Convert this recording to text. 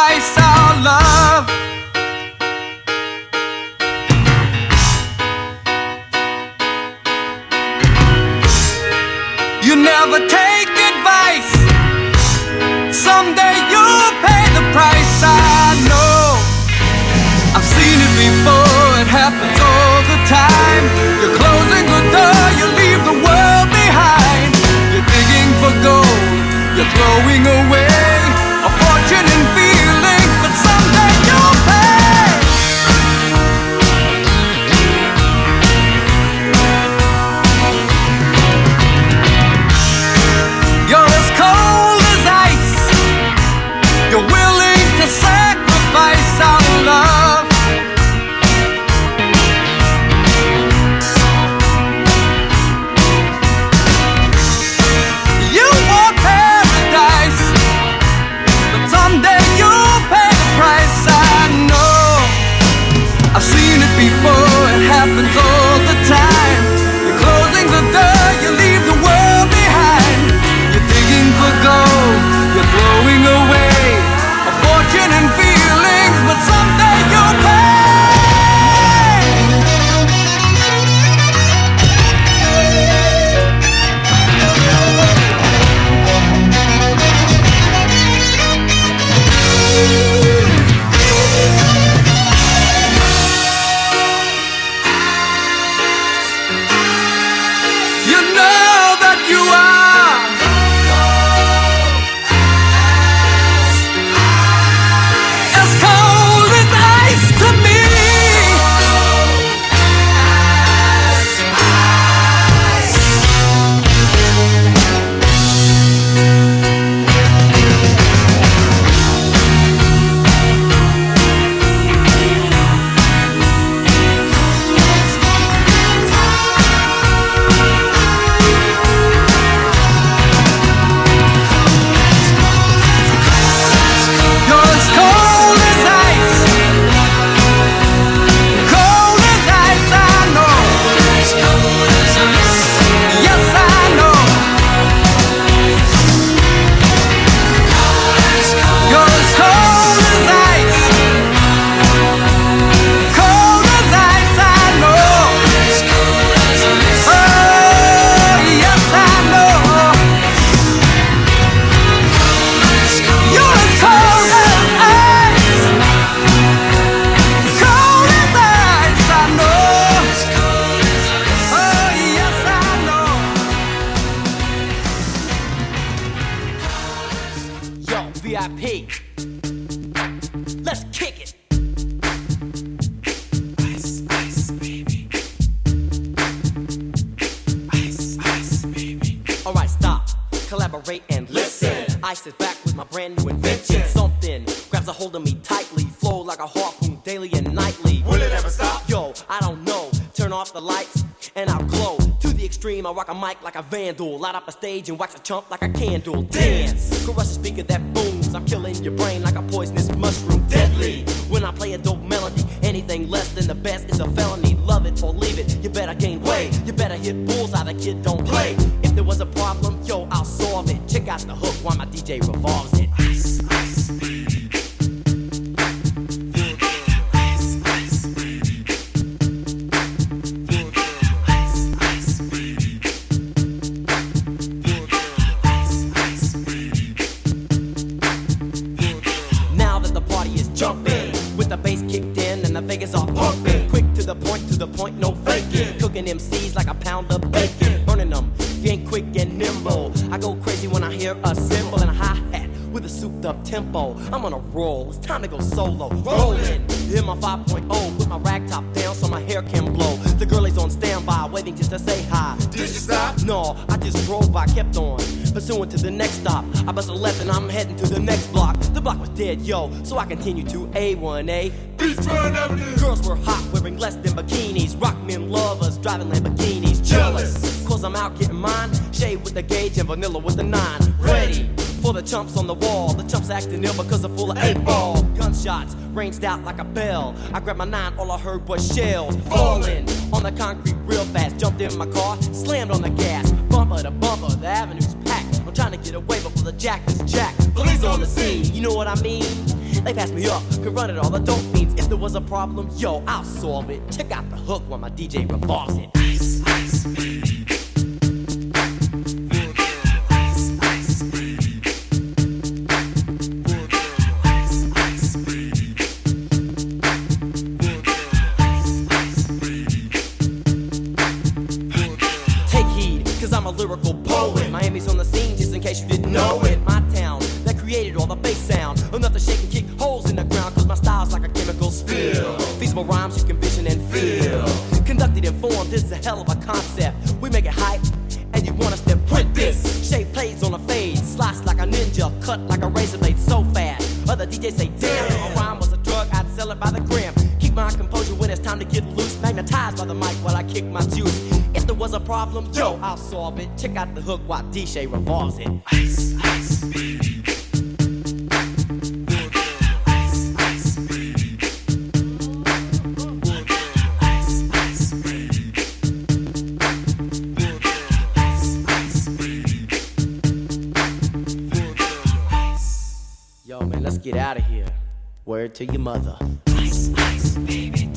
sacrifice our love. You never take advice. Someday you'll pay the price. I know, I've seen it before. It happens all the time. You're closing the door, you leave the world behind. You're digging for gold, you're throwing away a fortune and feelings, but someday you'll pay. You're as cold as ice. You're willing to sacrifice our love. You want paradise, but someday you'll pay the price. I know, I've seen it before. It happens all the time. You're closing the door, you leave the world behind. You're digging for gold, you're throwing away a fortune and feelings, but someday you'll pay. You know that you are as cold as ice to me. You're as cold as ice. Cold as ice, I know. Yes, I know. You're as cold as ice. Cold as ice, I know. Oh, yes, I know. You're as cold as ice. Cold as ice, I know. Oh, yes, I know. Yo, VIP. Let's kick it. Ice, ice, baby. Ice, ice, baby. Alright, stop. Collaborate and listen. Ice is back with my brand new invention. Something grabs a hold of me tightly. Flow like a harpoon daily and nightly. Will it ever stop? Yo, I don't know. Turn off the lights and I'll glow. To the extreme, I rock a mic like a vandal. Light up a stage and wax a chump like a candle. Dance, crush a speaker that booms. I'm killing your brain like a poisonous mushroom. Deadly, when I play a dope melody. Anything less than the best is a felony. Love it or leave it, you better gain weight. You better hit bullseye, the kid don't play. If there was a problem, yo, I'll solve it. Check out the hook while my DJ revolves it. Ice, ice, baby. Ice, ice, baby. Ice, ice, baby. Ice, ice, baby. Now that the party is jumping, with the bass kicked in and the Vegas are pumping. Quick to the point, no faking. Cooking MCs like a pound of bacon. Burning them, if you ain't quick and nimble. I go crazy when I hear a cymbal and a hi-hat with a souped up tempo. I'm on a roll, it's time to go solo. Rolling, hit my 5.0, put my rag top down so my hair can blow. The girl is on standby, waiting just to say hi. Did you stop? No, I just drove by, kept on pursuing to the next stop. I bust a left and I'm heading to the next block. The block was dead, yo, so I continued to A1A. Beachfront Avenue. Girls were hot, wearing less than bikinis. Rock men lovers, driving Lamborghinis. Jealous, cause I'm out getting mine. Shade with the gauge and vanilla with the 9. Ready for the chumps on the wall. The chumps acting ill because they're full of 8-ball. Gunshots ranged out like a bell. I grabbed my 9, all I heard was shells falling on the concrete real fast. Jumped in my car, slammed on the gas. Bumper to bumper, the avenue's packed. I'm trying to get away before the jack is jacked. Police on the scene, you know what I mean? They pass me up, can run it all the dope fiends. If there was a problem, yo, I'll solve it. Check out the hook while my DJ revolves it. Ice, ice, baby. I'm a lyrical poet. Miami's on the scene, just in case you didn't know it. My town that created all the bass sound. Enough to shake and kick holes in the ground, cause my style's like a chemical spill. Feasible rhymes you can vision and feel. Conducted and formed, this is a hell of a concept. We make it hype, and you want us to print this. Shape plays on a fade, slice like a ninja, cut like a razor blade so fast. Other DJs say, damn, if a rhyme was a drug, I'd sell it by the gram. Keep my composure when it's time to get loose. Magnetized by the mic while I kick my juice. If there was a problem, yo, I'll solve it. Check out the hook while DJ revolves it. Ice, ice, baby. Ice, ice, baby. Ice, ice, baby. Ice, ice, baby. Yo, man, let's get out of here. Word to your mother. Ice, ice, baby.